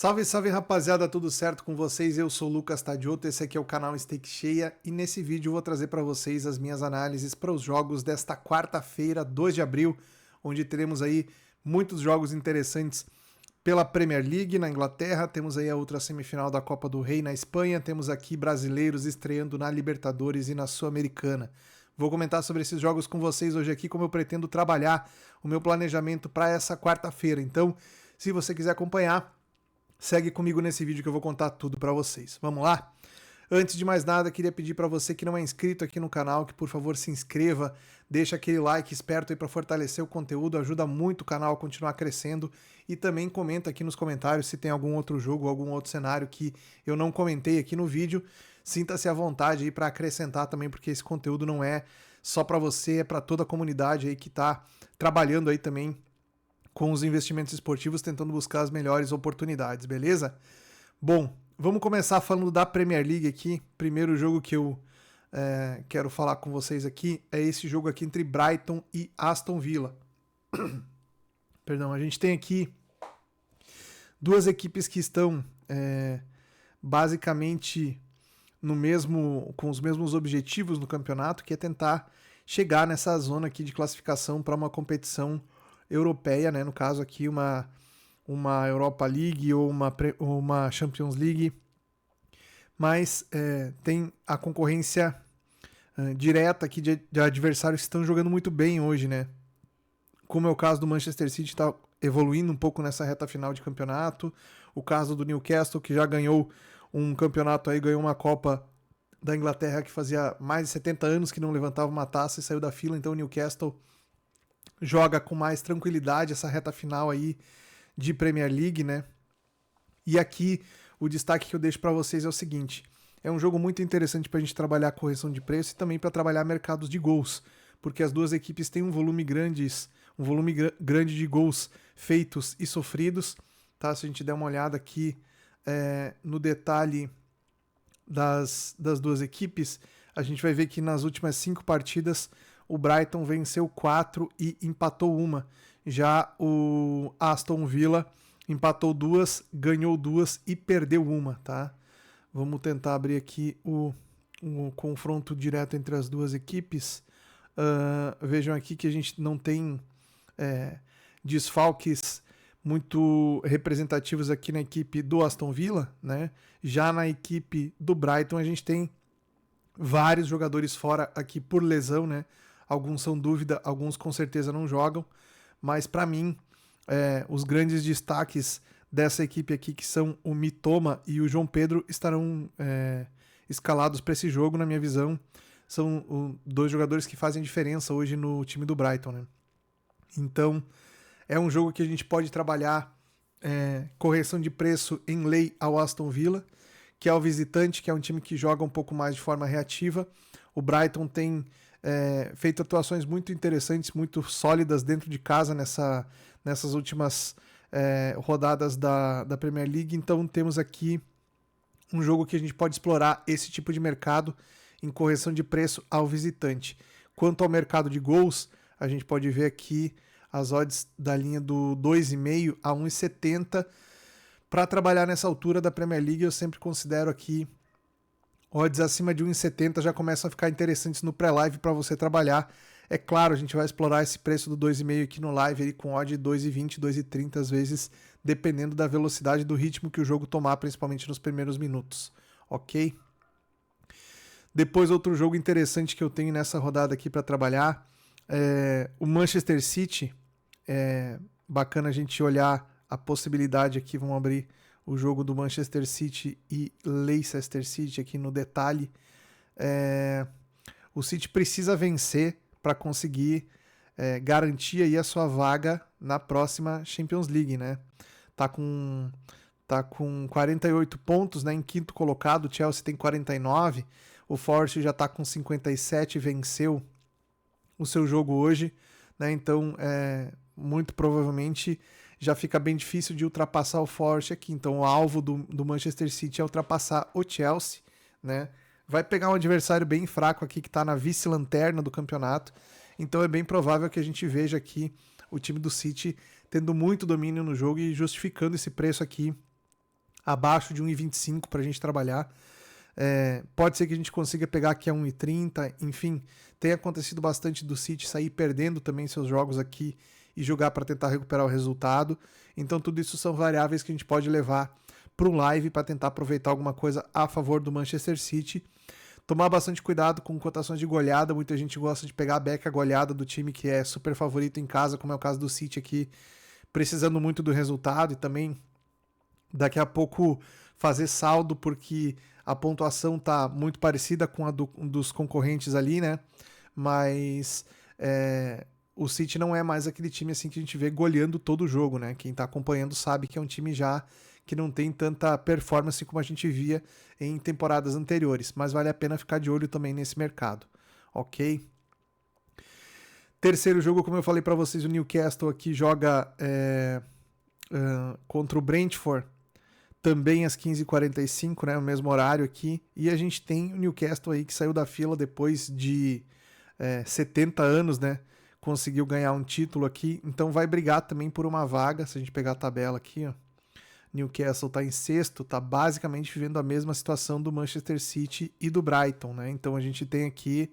Salve, salve rapaziada, tudo certo com vocês? Eu sou o Lucas Tadioto, esse aqui é o canal Stake Cheia e nesse vídeo eu vou trazer para vocês as minhas análises para os jogos desta quarta-feira, 2 de abril, onde teremos aí muitos jogos interessantes pela Premier League na Inglaterra, temos aí a outra semifinal da Copa do Rei na Espanha, temos aqui brasileiros estreando na Libertadores e na Sul-Americana. Vou comentar sobre esses jogos com vocês hoje aqui, como eu pretendo trabalhar o meu planejamento para essa quarta-feira. Então, se você quiser acompanhar, segue comigo nesse vídeo que eu vou contar tudo para vocês. Vamos lá? Antes de mais nada, queria pedir para você que não é inscrito aqui no canal, que por favor se inscreva, deixa aquele like esperto aí para fortalecer o conteúdo, ajuda muito o canal a continuar crescendo e também comenta aqui nos comentários se tem algum outro jogo, algum outro cenário que eu não comentei aqui no vídeo. Sinta-se à vontade aí para acrescentar também, porque esse conteúdo não é só para você, é para toda a comunidade aí que está trabalhando aí também com os investimentos esportivos, tentando buscar as melhores oportunidades, beleza? Bom, vamos começar falando da Premier League aqui. Primeiro jogo que eu quero falar com vocês aqui é esse jogo aqui entre Brighton e Aston Villa. Perdão, a gente tem aqui duas equipes que estão basicamente com os mesmos objetivos no campeonato, que é tentar chegar nessa zona aqui de classificação para uma competição europeia, né? No caso aqui uma Europa League ou uma Champions League, mas tem a concorrência direta aqui de adversários que estão jogando muito bem hoje, né? Como é o caso do Manchester City, está evoluindo um pouco nessa reta final de campeonato, o caso do Newcastle, que já ganhou um campeonato aí, ganhou uma Copa da Inglaterra que fazia mais de 70 anos que não levantava uma taça e saiu da fila, então o Newcastle joga com mais tranquilidade essa reta final aí de Premier League, né? E aqui o destaque que eu deixo para vocês é o seguinte: é um jogo muito interessante para a gente trabalhar a correção de preço e também para trabalhar mercados de gols, porque as duas equipes têm um volume grande de gols feitos e sofridos, tá? Se a gente der uma olhada aqui no detalhe das duas equipes, a gente vai ver que nas últimas 5 partidas o Brighton venceu 4 e empatou uma. Já o Aston Villa empatou 2, ganhou 2 e perdeu uma, tá? Vamos tentar abrir aqui o confronto direto entre as duas equipes. Vejam aqui que a gente não tem desfalques muito representativos aqui na equipe do Aston Villa, né? Já na equipe do Brighton a gente tem vários jogadores fora aqui por lesão, né? Alguns são dúvida, alguns com certeza não jogam, mas para mim os grandes destaques dessa equipe aqui, que são o Mitoma e o João Pedro, estarão escalados para esse jogo, na minha visão. São dois jogadores que fazem diferença hoje no time do Brighton, né? Então é um jogo que a gente pode trabalhar correção de preço em lei ao Aston Villa, que é o visitante, que é um time que joga um pouco mais de forma reativa. O Brighton tem feito atuações muito interessantes, muito sólidas dentro de casa nessas últimas rodadas da Premier League. Então temos aqui um jogo que a gente pode explorar esse tipo de mercado em correção de preço ao visitante. Quanto ao mercado de gols, a gente pode ver aqui as odds da linha do 2,5 a 1,70. Para trabalhar nessa altura da Premier League, eu sempre considero aqui odds acima de 1,70 já começam a ficar interessantes no pré-live para você trabalhar. É claro, a gente vai explorar esse preço do 2,5 aqui no live aí, com odd de 2,20, 2,30 às vezes, dependendo da velocidade do ritmo que o jogo tomar, principalmente nos primeiros minutos, ok? Depois, outro jogo interessante que eu tenho nessa rodada aqui para trabalhar é o Manchester City. É bacana a gente olhar a possibilidade aqui, vamos abrir o jogo do Manchester City e Leicester City aqui no detalhe. O City precisa vencer para conseguir garantir aí a sua vaga na próxima Champions League, né? Tá com 48 pontos, né, em quinto colocado, o Chelsea tem 49, o Forest já está com 57, venceu o seu jogo hoje, né? Então muito provavelmente já fica bem difícil de ultrapassar o Forest aqui. Então o alvo do Manchester City é ultrapassar o Chelsea, né? Vai pegar um adversário bem fraco aqui que está na vice-lanterna do campeonato. Então é bem provável que a gente veja aqui o time do City tendo muito domínio no jogo e justificando esse preço aqui abaixo de 1,25 para a gente trabalhar. Pode ser que a gente consiga pegar aqui a 1,30, enfim, tem acontecido bastante do City sair perdendo também seus jogos aqui e jogar para tentar recuperar o resultado. Então tudo isso são variáveis que a gente pode levar para um live para tentar aproveitar alguma coisa a favor do Manchester City. Tomar bastante cuidado com cotações de goleada, muita gente gosta de pegar a beca goleada do time que é super favorito em casa, como é o caso do City aqui, precisando muito do resultado e também daqui a pouco fazer saldo porque a pontuação tá muito parecida com a dos concorrentes ali, né? Mas o City não é mais aquele time assim que a gente vê goleando todo o jogo, né? Quem tá acompanhando sabe que é um time já que não tem tanta performance como a gente via em temporadas anteriores, mas vale a pena ficar de olho também nesse mercado, ok? Terceiro jogo, como eu falei para vocês, o Newcastle aqui joga contra o Brentford, também às 15h45, né, o mesmo horário aqui, e a gente tem o Newcastle aí que saiu da fila depois de 70 anos, né, conseguiu ganhar um título aqui, então vai brigar também por uma vaga, se a gente pegar a tabela aqui, ó. Newcastle está em sexto, está basicamente vivendo a mesma situação do Manchester City e do Brighton, né? Então a gente tem aqui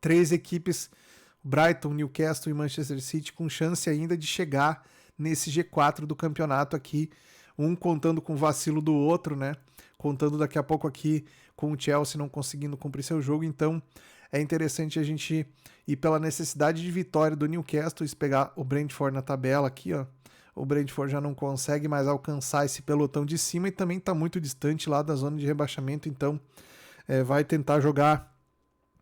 3 equipes, Brighton, Newcastle e Manchester City, com chance ainda de chegar nesse G4 do campeonato aqui, um contando com o vacilo do outro, né? Contando daqui a pouco aqui com o Chelsea não conseguindo cumprir seu jogo, então é interessante a gente ir pela necessidade de vitória do Newcastle e pegar o Brentford na tabela aqui, ó. O Brentford já não consegue mais alcançar esse pelotão de cima e também está muito distante lá da zona de rebaixamento, então vai tentar jogar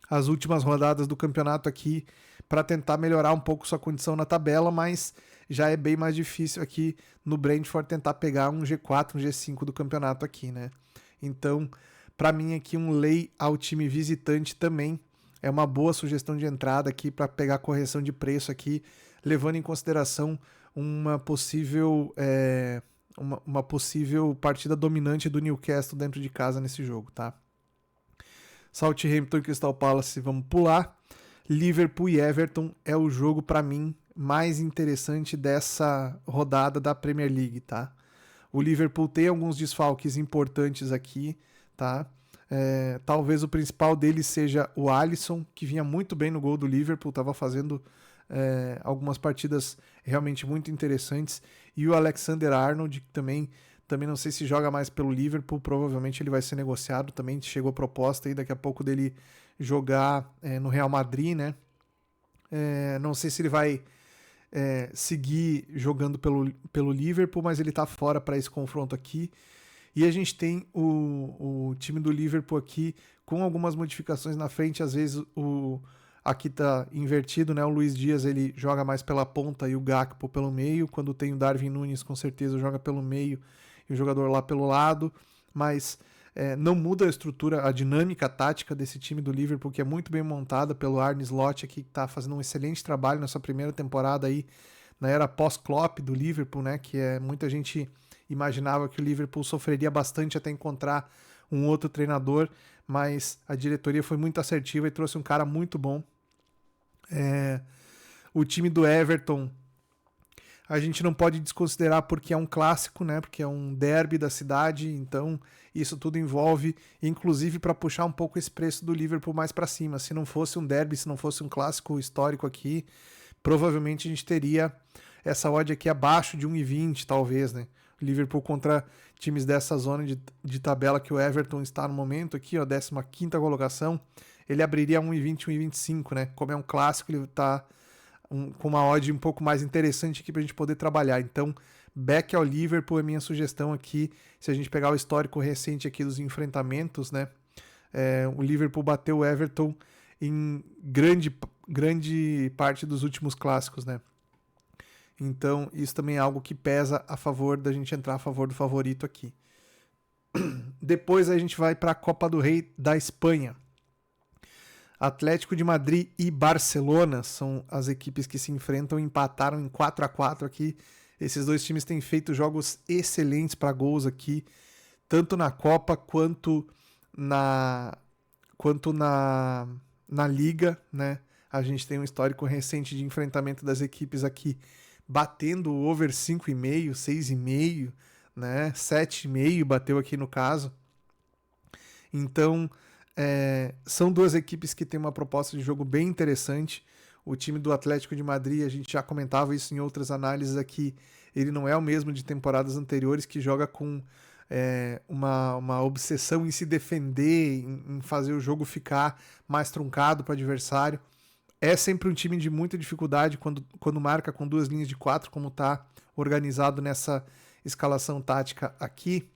as últimas rodadas do campeonato aqui para tentar melhorar um pouco sua condição na tabela, mas já é bem mais difícil aqui no Brentford tentar pegar um G4, um G5 do campeonato aqui, né? Então, para mim aqui um lay ao time visitante também é uma boa sugestão de entrada aqui para pegar correção de preço aqui, levando em consideração uma possível partida dominante do Newcastle dentro de casa nesse jogo, tá? Southampton e Crystal Palace, vamos pular. Liverpool e Everton é o jogo para mim mais interessante dessa rodada da Premier League, tá? O Liverpool tem alguns desfalques importantes aqui, tá? Talvez o principal deles seja o Alisson, que vinha muito bem no gol do Liverpool, estava fazendo algumas partidas realmente muito interessantes, e o Alexander-Arnold, que também não sei se joga mais pelo Liverpool, provavelmente ele vai ser negociado, também chegou proposta aí daqui a pouco dele jogar no Real Madrid, né? Não sei se ele vai seguir jogando pelo Liverpool, mas ele tá fora para esse confronto aqui. E a gente tem o time do Liverpool aqui com algumas modificações na frente, às vezes aqui tá invertido, né? O Luiz Dias ele joga mais pela ponta e o Gakpo pelo meio. Quando tem o Darwin Núñez, com certeza joga pelo meio e o jogador lá pelo lado. Mas não muda a estrutura, a dinâmica tática desse time do Liverpool, que é muito bem montada pelo Arne Slot aqui, que tá fazendo um excelente trabalho nessa primeira temporada aí, na era pós-Klopp do Liverpool, né? Que muita gente imaginava que o Liverpool sofreria bastante até encontrar um outro treinador, mas a diretoria foi muito assertiva e trouxe um cara muito bom. O time do Everton a gente não pode desconsiderar porque é um clássico, né? Porque é um derby da cidade, então isso tudo envolve, inclusive para puxar um pouco esse preço do Liverpool mais para cima. Se não fosse um derby, se não fosse um clássico histórico aqui, provavelmente a gente teria essa odd aqui abaixo de 1,20 talvez, né? Liverpool contra times dessa zona de tabela que o Everton está no momento aqui, ó, 15ª colocação, ele abriria 1,20, 1,25, né? Como é um clássico, ele está com uma odd um pouco mais interessante aqui para a gente poder trabalhar. Então, back ao Liverpool é minha sugestão aqui, se a gente pegar o histórico recente aqui dos enfrentamentos, né? O Liverpool bateu o Everton em grande parte dos últimos clássicos, né? Então, isso também é algo que pesa a favor da gente entrar a favor do favorito aqui. Depois a gente vai para a Copa do Rei da Espanha. Atlético de Madrid e Barcelona são as equipes que se enfrentam e empataram em 4-4 aqui. Esses dois times têm feito jogos excelentes para gols aqui, tanto na Copa quanto na Liga, né? A gente tem um histórico recente de enfrentamento das equipes aqui batendo o over 5,5, 6,5 né? 7,5 bateu aqui no caso. Então, são duas equipes que têm uma proposta de jogo bem interessante. O time do Atlético de Madrid, a gente já comentava isso em outras análises aqui, ele não é o mesmo de temporadas anteriores, que joga com uma obsessão em se defender, em fazer o jogo ficar mais truncado para o adversário. É sempre um time de muita dificuldade quando marca com duas linhas de 4, como está organizado nessa escalação tática aqui.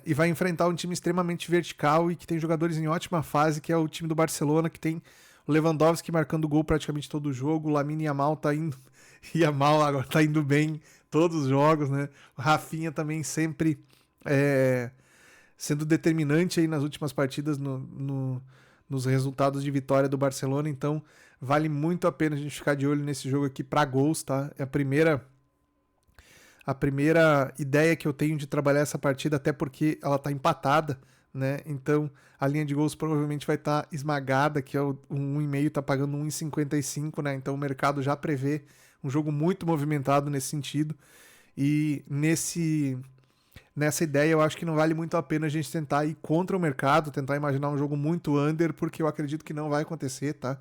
E vai enfrentar um time extremamente vertical e que tem jogadores em ótima fase, que é o time do Barcelona, que tem o Lewandowski marcando gol praticamente todo o jogo, o Lamine Yamal tá indo, Yamal agora tá indo bem todos os jogos, né? O Rafinha também sempre sendo determinante aí nas últimas partidas nos resultados de vitória do Barcelona, então vale muito a pena a gente ficar de olho nesse jogo aqui para gols, tá? É a primeira ideia que eu tenho de trabalhar essa partida, até porque ela tá empatada, né? Então a linha de gols provavelmente vai estar esmagada, que é o 1,5 tá pagando 1,55, né? Então o mercado já prevê um jogo muito movimentado nesse sentido. E nessa ideia eu acho que não vale muito a pena a gente tentar ir contra o mercado, tentar imaginar um jogo muito under, porque eu acredito que não vai acontecer, tá?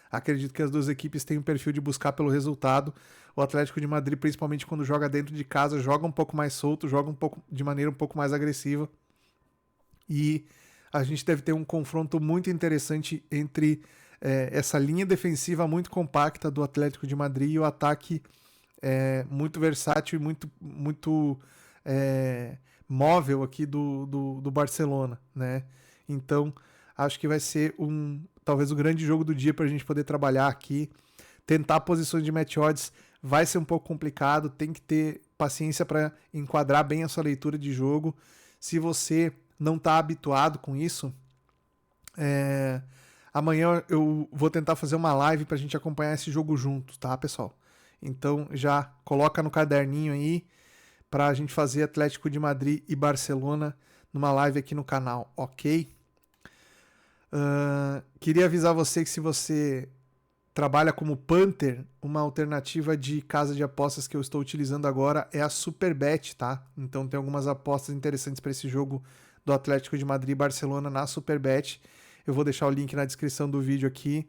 Acredito que as duas equipes têm um perfil de buscar pelo resultado. O Atlético de Madrid, principalmente quando joga dentro de casa, joga um pouco mais solto, joga de maneira um pouco mais agressiva. E a gente deve ter um confronto muito interessante entre essa linha defensiva muito compacta do Atlético de Madrid e o ataque muito versátil e muito móvel aqui do Barcelona, né? Então, acho que vai ser talvez o grande jogo do dia para a gente poder trabalhar aqui. Tentar posições de match odds vai ser um pouco complicado, tem que ter paciência para enquadrar bem a sua leitura de jogo. Se você não está habituado com isso, amanhã eu vou tentar fazer uma live para a gente acompanhar esse jogo junto, tá, pessoal? Então já coloca no caderninho aí para a gente fazer Atlético de Madrid e Barcelona numa live aqui no canal, ok? Queria avisar você que se você trabalha como punter, uma alternativa de casa de apostas que eu estou utilizando agora é a Superbet, tá? Então tem algumas apostas interessantes para esse jogo do Atlético de Madrid e Barcelona na Superbet. Eu vou deixar o link na descrição do vídeo aqui.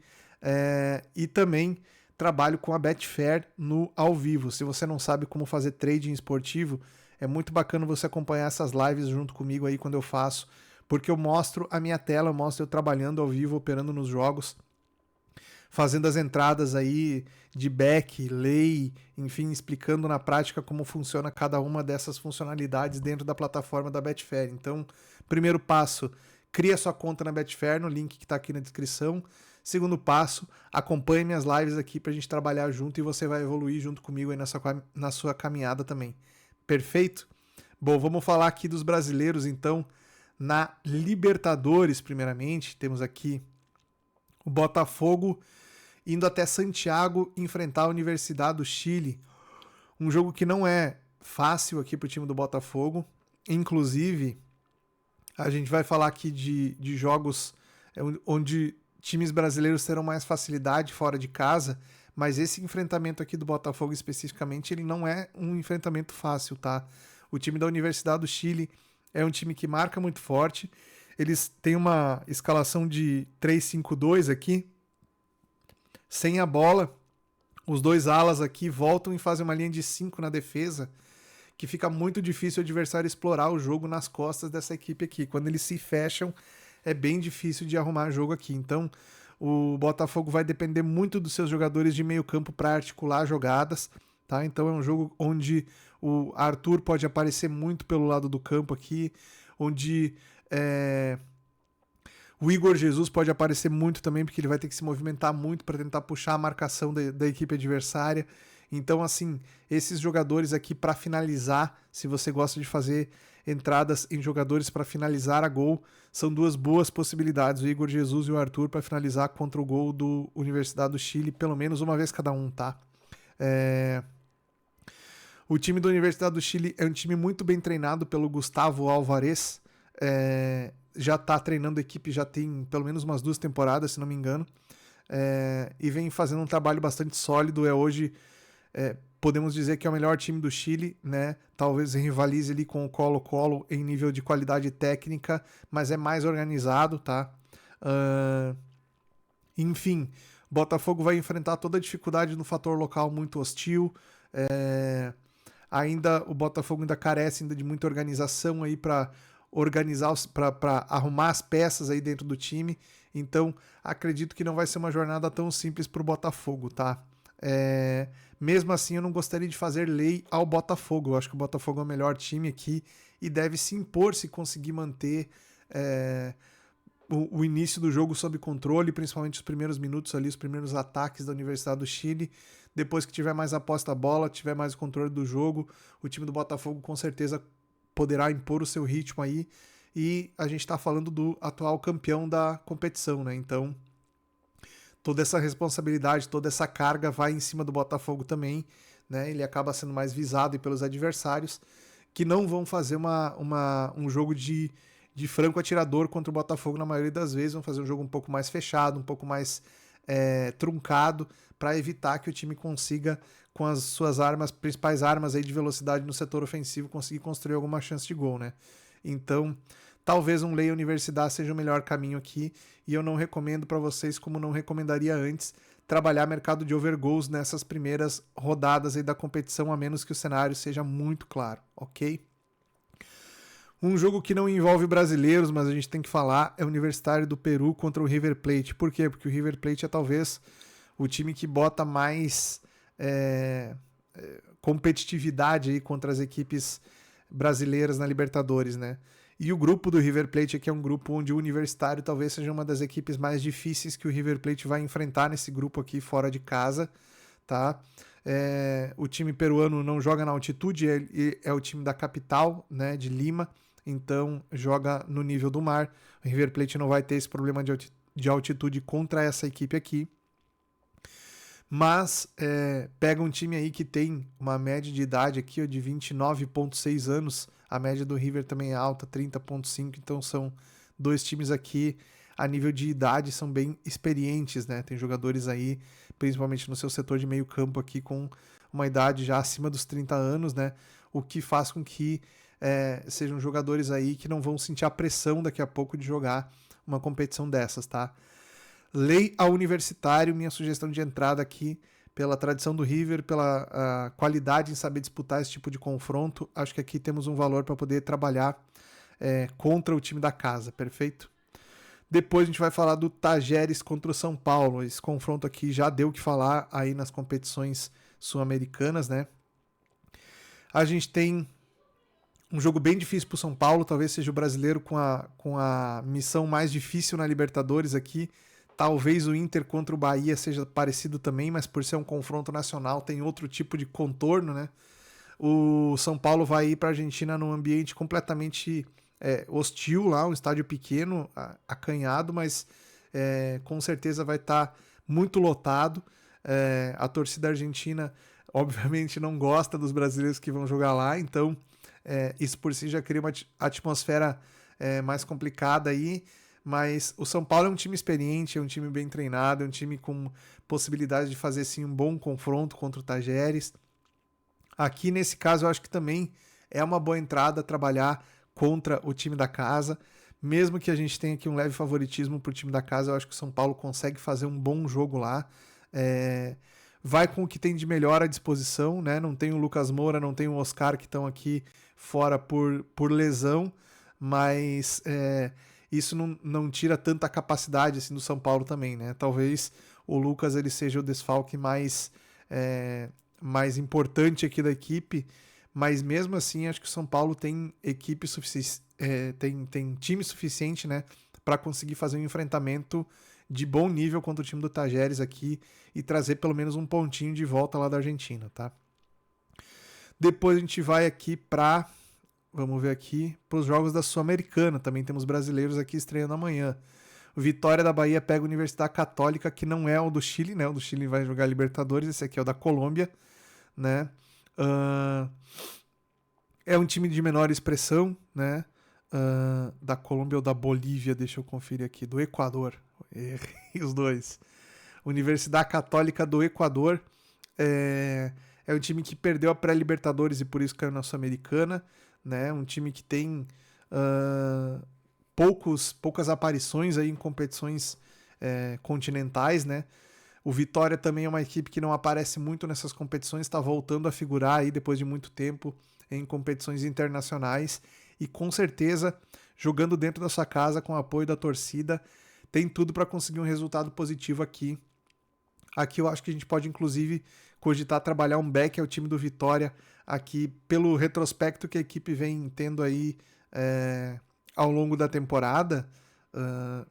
E também trabalho com a Betfair no ao vivo. Se você não sabe como fazer trading esportivo, é muito bacana você acompanhar essas lives junto comigo aí quando eu faço, porque eu mostro a minha tela, eu mostro eu trabalhando ao vivo, operando nos jogos, fazendo as entradas aí de back, lay, enfim, explicando na prática como funciona cada uma dessas funcionalidades dentro da plataforma da Betfair. Então, primeiro passo, cria sua conta na Betfair, no link que está aqui na descrição. Segundo passo, acompanhe minhas lives aqui para a gente trabalhar junto e você vai evoluir junto comigo aí na sua caminhada também. Perfeito? Bom, vamos falar aqui dos brasileiros, então. Na Libertadores, primeiramente, temos aqui o Botafogo indo até Santiago enfrentar a Universidade do Chile. Um jogo que não é fácil aqui para o time do Botafogo. Inclusive, a gente vai falar aqui de jogos onde times brasileiros terão mais facilidade fora de casa, mas esse enfrentamento aqui do Botafogo especificamente, ele não é um enfrentamento fácil, tá? O time da Universidade do Chile é um time que marca muito forte. Eles têm uma escalação de 3-5-2 aqui. Sem a bola, os dois alas aqui voltam e fazem uma linha de 5 na defesa, que fica muito difícil o adversário explorar o jogo nas costas dessa equipe aqui. Quando eles se fecham, é bem difícil de arrumar jogo aqui. Então, o Botafogo vai depender muito dos seus jogadores de meio campo para articular jogadas, tá? Então é um jogo onde o Arthur pode aparecer muito pelo lado do campo aqui, onde o Igor Jesus pode aparecer muito também, porque ele vai ter que se movimentar muito para tentar puxar a marcação da equipe adversária. Então, assim, esses jogadores aqui para finalizar, se você gosta de fazer entradas em jogadores para finalizar a gol, são duas boas possibilidades, o Igor Jesus e o Arthur, para finalizar contra o gol do Universidade do Chile, pelo menos uma vez cada um, tá? O time da Universidade do Chile é um time muito bem treinado pelo Gustavo Alvarez, já está treinando a equipe, já tem pelo menos umas 2 temporadas, se não me engano, e vem fazendo um trabalho bastante sólido. Hoje, podemos dizer que é o melhor time do Chile, né? Talvez rivalize ali com o Colo-Colo em nível de qualidade técnica, mas é mais organizado, tá? Enfim, Botafogo vai enfrentar toda a dificuldade no fator local muito hostil. Ainda o Botafogo ainda carece ainda de muita organização aí para organizar, para arrumar as peças aí dentro do time. Então, acredito que não vai ser uma jornada tão simples para o Botafogo, tá? Mesmo assim, eu não gostaria de fazer lei ao Botafogo. Eu acho que o Botafogo é o melhor time aqui e deve se impor se conseguir manter o início do jogo sob controle, principalmente os primeiros minutos ali, os primeiros ataques da Universidade do Chile. Depois que tiver mais a posse da bola, tiver mais o controle do jogo, o time do Botafogo com certeza poderá impor o seu ritmo aí. E a gente está falando do atual campeão da competição, né? Então, toda essa responsabilidade, toda essa carga vai em cima do Botafogo também, né? Ele acaba sendo mais visado pelos adversários, que não vão fazer um jogo de franco atirador contra o Botafogo na maioria das vezes, vão fazer um jogo um pouco mais fechado, um pouco mais truncado, para evitar que o time consiga, com as suas principais armas aí de velocidade no setor ofensivo, conseguir construir alguma chance de gol, né? Então, talvez um Leia Universidade seja o melhor caminho aqui, e eu não recomendo para vocês, como não recomendaria antes, trabalhar mercado de overgoals nessas primeiras rodadas aí da competição, a menos que o cenário seja muito claro, ok? Um jogo que não envolve brasileiros, mas a gente tem que falar, é o Universitário do Peru contra o River Plate. Por quê? Porque o River Plate é talvez o time que bota mais competitividade aí contra as equipes brasileiras na Libertadores, né? E o grupo do River Plate aqui é um grupo onde o Universitário talvez seja uma das equipes mais difíceis que o River Plate vai enfrentar nesse grupo aqui fora de casa, tá? O time peruano não joga na altitude, é o time da capital, né, de Lima, então joga no nível do mar. O River Plate não vai ter esse problema de altitude contra essa equipe aqui. Mas pega um time aí que tem uma média de idade aqui ó, de 29,6 anos. A média do River também é alta, 30,5. Então são dois times aqui a nível de idade, são bem experientes, né? Tem jogadores aí, principalmente no seu setor de meio campo aqui, com uma idade já acima dos 30 anos, né? O que faz com que sejam jogadores aí que não vão sentir a pressão daqui a pouco de jogar uma competição dessas, tá? Lei ao Universitário, minha sugestão de entrada aqui, pela tradição do River, pela qualidade em saber disputar esse tipo de confronto, acho que aqui temos um valor para poder trabalhar contra o time da casa, perfeito? Depois a gente vai falar do Tajeres contra o São Paulo. Esse confronto aqui já deu o que falar aí nas competições sul-americanas, né? A gente tem um jogo bem difícil para o São Paulo, talvez seja o brasileiro com a missão mais difícil na Libertadores aqui. Talvez o Inter contra o Bahia seja parecido também, mas por ser um confronto nacional tem outro tipo de contorno, né? O São Paulo vai ir para a Argentina num ambiente completamente hostil lá, um estádio pequeno, acanhado, mas com certeza vai estar muito lotado. A torcida argentina, obviamente, não gosta dos brasileiros que vão jogar lá, então isso por si já cria uma atmosfera mais complicada aí. Mas o São Paulo é um time experiente, é um time bem treinado, é um time com possibilidade de fazer sim um bom confronto contra o Tajeres. Aqui nesse caso eu acho que também é uma boa entrada trabalhar contra o time da casa. Mesmo que a gente tenha aqui um leve favoritismo para o time da casa, eu acho que o São Paulo consegue fazer um bom jogo lá. Vai com o que tem de melhor à disposição, né? Não tem o Lucas Moura, não tem o Oscar que estão aqui fora por lesão, mas isso não tira tanta capacidade assim do São Paulo também, né? Talvez o Lucas ele seja o desfalque mais importante aqui da equipe, mas mesmo assim acho que o São Paulo tem equipe suficiente, tem time suficiente, né, para conseguir fazer um enfrentamento de bom nível contra o time do Tajeres aqui e trazer pelo menos um pontinho de volta lá da Argentina, tá? Depois a gente vai aqui para vamos ver aqui para os jogos da Sul-Americana. Também temos brasileiros aqui estreando amanhã. O Vitória da Bahia pega a Universidade Católica, que não é o do Chile, né? O do Chile vai jogar Libertadores, esse aqui é o da Colômbia, né? É um time de menor expressão, né? Da Colômbia ou da Bolívia, deixa eu conferir aqui, do Equador. Errei os dois. Universidade Católica do Equador é é um time que perdeu a pré-Libertadores e por isso caiu na Sul-Americana, né? Um time que tem poucas aparições aí em competições continentais, né? O Vitória também é uma equipe que não aparece muito nessas competições, está voltando a figurar aí depois de muito tempo em competições internacionais e com certeza jogando dentro da sua casa com o apoio da torcida, tem tudo para conseguir um resultado positivo aqui. Aqui eu acho que a gente pode inclusive cogitar trabalhar um back ao time do Vitória aqui pelo retrospecto que a equipe vem tendo aí ao longo da temporada,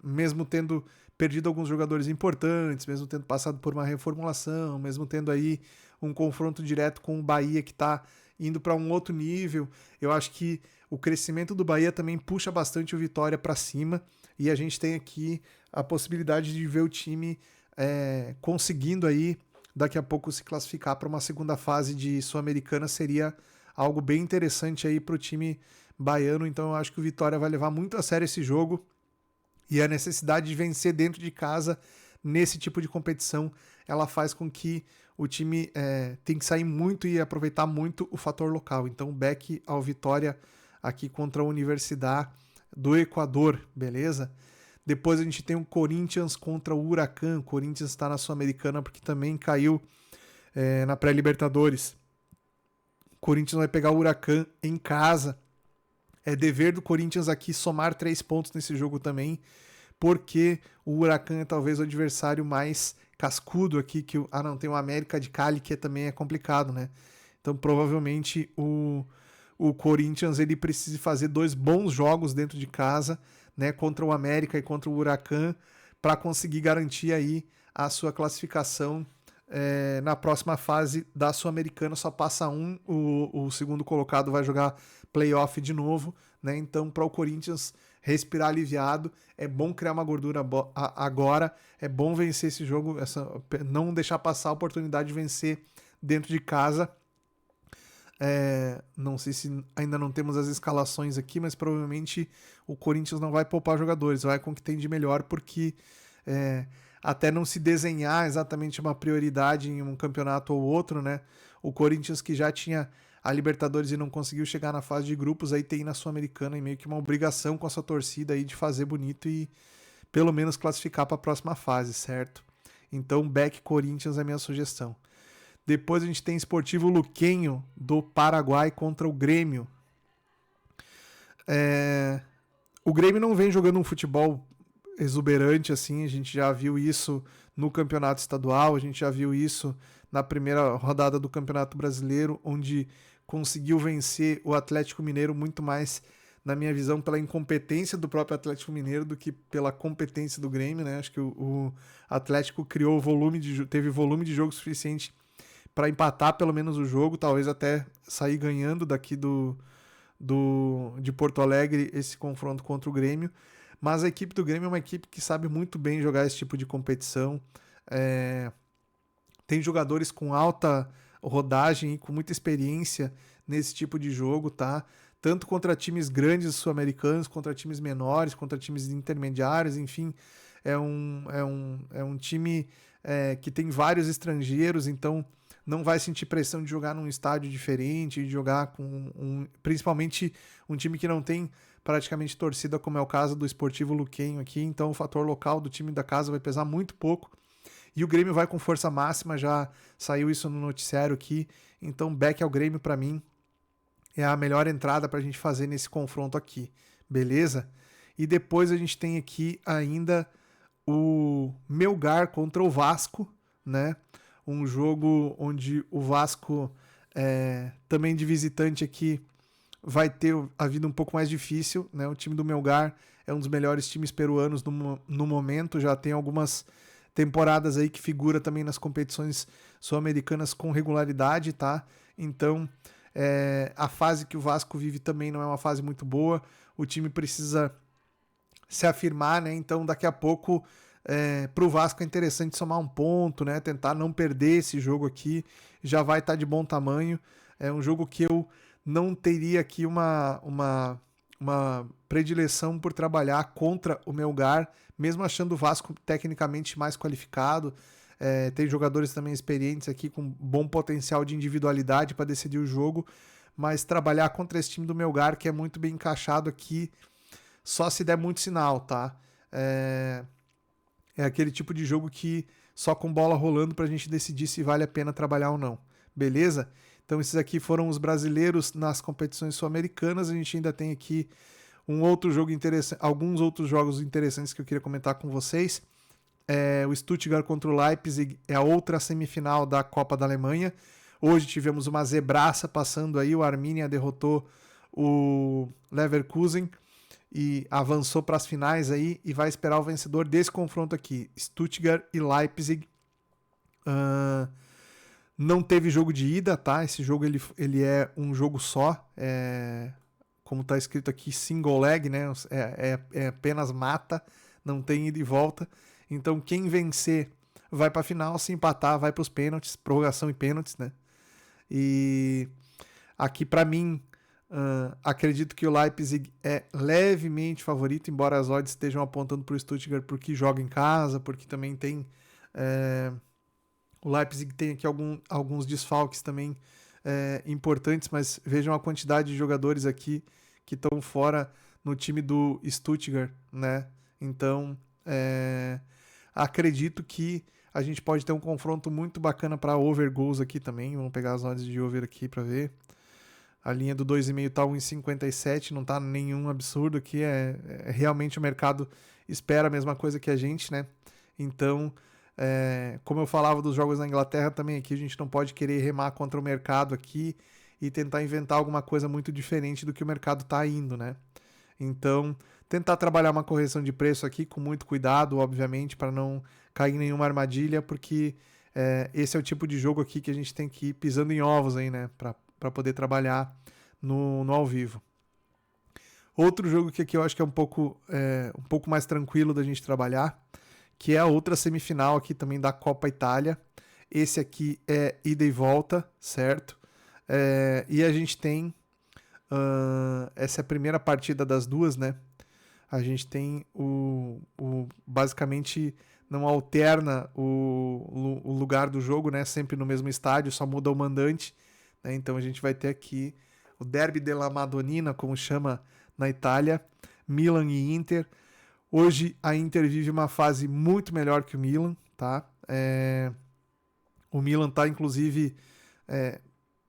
mesmo tendo perdido alguns jogadores importantes, mesmo tendo passado por uma reformulação, mesmo tendo aí um confronto direto com o Bahia que está indo para um outro nível. Eu acho que o crescimento do Bahia também puxa bastante o Vitória para cima e a gente tem aqui a possibilidade de ver o time conseguindo aí daqui a pouco se classificar para uma segunda fase de Sul-Americana. Seria algo bem interessante aí para o time baiano, então eu acho que o Vitória vai levar muito a sério esse jogo e a necessidade de vencer dentro de casa nesse tipo de competição, ela faz com que o time tem que sair muito e aproveitar muito o fator local. Então, back ao Vitória aqui contra a Universidade do Equador, beleza? Depois a gente tem o Corinthians contra o Huracan. O Corinthians está na Sul-Americana porque também caiu na pré-Libertadores. O Corinthians vai pegar o Huracan em casa. É dever do Corinthians aqui somar 3 pontos nesse jogo também, porque o Huracan é talvez o adversário mais cascudo aqui. Não, tem o América de Cali que também é complicado, né? Então provavelmente o Corinthians ele precisa fazer 2 bons jogos dentro de casa, né, contra o América e contra o Huracan, para conseguir garantir aí a sua classificação na próxima fase da Sul-Americana. Só passa um, o segundo colocado vai jogar playoff de novo, né? Então, para o Corinthians respirar aliviado, é bom criar uma gordura agora, é bom vencer esse jogo, não deixar passar a oportunidade de vencer dentro de casa. Não sei se ainda não temos as escalações aqui, mas provavelmente o Corinthians não vai poupar jogadores, vai com o que tem de melhor, porque até não se desenhar exatamente uma prioridade em um campeonato ou outro, né? O Corinthians, que já tinha a Libertadores e não conseguiu chegar na fase de grupos, aí tem na Sul-Americana e meio que uma obrigação com essa torcida aí de fazer bonito e pelo menos classificar para a próxima fase, certo? Então, back Corinthians é a minha sugestão. Depois a gente tem Sportivo Luquenho do Paraguai contra o Grêmio. O Grêmio não vem jogando um futebol exuberante assim, a gente já viu isso no campeonato estadual, a gente já viu isso na primeira rodada do Campeonato Brasileiro, onde conseguiu vencer o Atlético Mineiro muito mais, na minha visão, pela incompetência do próprio Atlético Mineiro do que pela competência do Grêmio, né? Acho que o Atlético teve volume de jogo suficiente para empatar pelo menos o jogo, talvez até sair ganhando daqui de Porto Alegre esse confronto contra o Grêmio. Mas a equipe do Grêmio é uma equipe que sabe muito bem jogar esse tipo de competição. Tem jogadores com alta rodagem e com muita experiência nesse tipo de jogo, tá? Tanto contra times grandes sul-americanos, contra times menores, contra times intermediários, enfim. É um time que tem vários estrangeiros, então não vai sentir pressão de jogar num estádio diferente, de jogar com principalmente um time que não tem praticamente torcida, como é o caso do Sportivo Luquenho aqui, então o fator local do time da casa vai pesar muito pouco. E o Grêmio vai com força máxima, já saiu isso no noticiário aqui, então back ao Grêmio para mim é a melhor entrada para a gente fazer nesse confronto aqui, beleza? E depois a gente tem aqui ainda o Melgar contra o Vasco, né? Um jogo onde o Vasco, também de visitante aqui, vai ter a vida um pouco mais difícil, né? O time do Melgar é um dos melhores times peruanos no momento, já tem algumas temporadas aí que figura também nas competições sul-americanas com regularidade, tá? Então, a fase que o Vasco vive também não é uma fase muito boa, o time precisa se afirmar, né? Então, daqui a pouco, para o Vasco é interessante somar um ponto, né? Tentar não perder esse jogo aqui, já vai estar de bom tamanho. É um jogo que eu não teria aqui uma predileção por trabalhar contra o Melgar, mesmo achando o Vasco tecnicamente mais qualificado, Tem jogadores também experientes aqui com bom potencial de individualidade para decidir o jogo, mas trabalhar contra esse time do Melgar, que é muito bem encaixado aqui, só se der muito sinal, tá? É aquele tipo de jogo que só com bola rolando pra gente decidir se vale a pena trabalhar ou não. Beleza? Então esses aqui foram os brasileiros nas competições sul-americanas. A gente ainda tem aqui um outro jogo interessante, alguns outros jogos interessantes que eu queria comentar com vocês. O Stuttgart contra o Leipzig é a outra semifinal da Copa da Alemanha. Hoje tivemos uma zebraça passando aí, o Arminia derrotou o Leverkusen e avançou para as finais aí e vai esperar o vencedor desse confronto aqui, Stuttgart e Leipzig. Não teve jogo de ida, tá? Esse jogo ele é um jogo só, como está escrito aqui, single leg, né? É apenas mata, não tem ida e volta. Então quem vencer vai para a final, se empatar vai para os pênaltis, prorrogação e pênaltis, né? E aqui para mim, acredito que o Leipzig é levemente favorito, embora as odds estejam apontando para o Stuttgart porque joga em casa, porque também tem... o Leipzig tem aqui alguns desfalques também importantes, mas vejam a quantidade de jogadores aqui que estão fora no time do Stuttgart, né? Então, acredito que a gente pode ter um confronto muito bacana para over goals aqui também. Vamos pegar as odds de over aqui para ver. A linha do 2,5 tá 1,57, não tá nenhum absurdo aqui. Realmente o mercado espera a mesma coisa que a gente, né? Então, como eu falava dos jogos na Inglaterra também, aqui a gente não pode querer remar contra o mercado aqui e tentar inventar alguma coisa muito diferente do que o mercado tá indo, né? Então, tentar trabalhar uma correção de preço aqui com muito cuidado, obviamente, para não cair em nenhuma armadilha, porque esse é o tipo de jogo aqui que a gente tem que ir pisando em ovos aí, né? Para poder trabalhar no ao vivo. Outro jogo que aqui eu acho que é um pouco mais tranquilo da gente trabalhar, que é a outra semifinal aqui também da Copa Itália. Esse aqui é ida e volta, certo? E a gente tem... essa é a primeira partida das duas, né? A gente tem basicamente não alterna o lugar do jogo, né? Sempre no mesmo estádio, só muda o mandante, né? Então a gente vai ter aqui o Derby della Madonnina, como chama na Itália, Milan e Inter. Hoje a Inter vive uma fase muito melhor que o Milan, tá? O Milan tá inclusive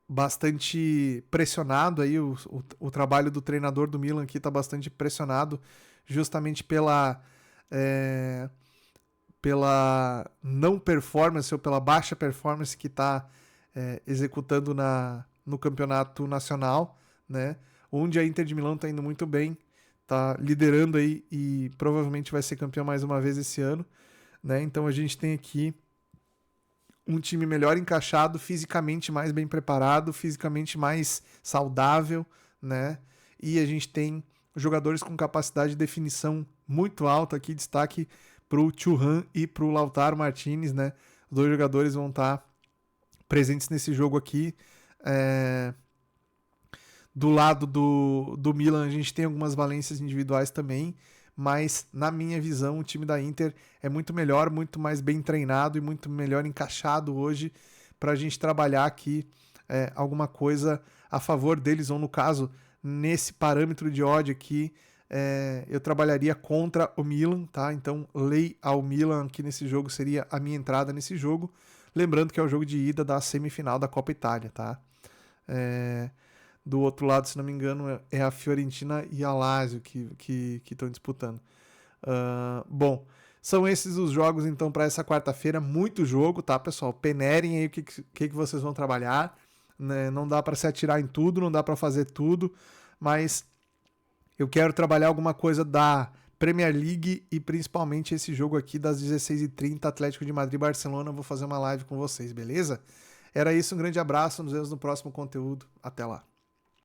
bastante pressionado aí, o trabalho do treinador do Milan aqui está bastante pressionado justamente pela não performance ou pela baixa performance que está executando no campeonato nacional, né? Onde a Inter de Milão está indo muito bem, está liderando aí e provavelmente vai ser campeão mais uma vez esse ano, né? Então a gente tem aqui um time melhor encaixado, fisicamente mais bem preparado, fisicamente mais saudável, né? E a gente tem jogadores com capacidade de definição muito alta aqui, destaque para o Thuram e para o Lautaro Martinez, né? Os dois jogadores vão estar presentes nesse jogo aqui. Do lado do Milan, a gente tem algumas valências individuais também, mas na minha visão o time da Inter é muito melhor, muito mais bem treinado e muito melhor encaixado hoje para a gente trabalhar aqui alguma coisa a favor deles, ou no caso, nesse parâmetro de odd aqui, eu trabalharia contra o Milan, tá? Então, lei ao Milan aqui nesse jogo seria a minha entrada nesse jogo, lembrando que é o jogo de ida da semifinal da Copa Itália, tá? Do outro lado, se não me engano, é a Fiorentina e a Lazio que estão disputando. Bom, são esses os jogos, então, para essa quarta-feira. Muito jogo, tá, pessoal? Peneirem aí o que vocês vão trabalhar. Né? Não dá para se atirar em tudo, não dá para fazer tudo, mas eu quero trabalhar alguma coisa da Premier League e principalmente esse jogo aqui das 16h30, Atlético de Madrid e Barcelona. Eu vou fazer uma live com vocês, beleza? Era isso, um grande abraço, nos vemos no próximo conteúdo. Até lá.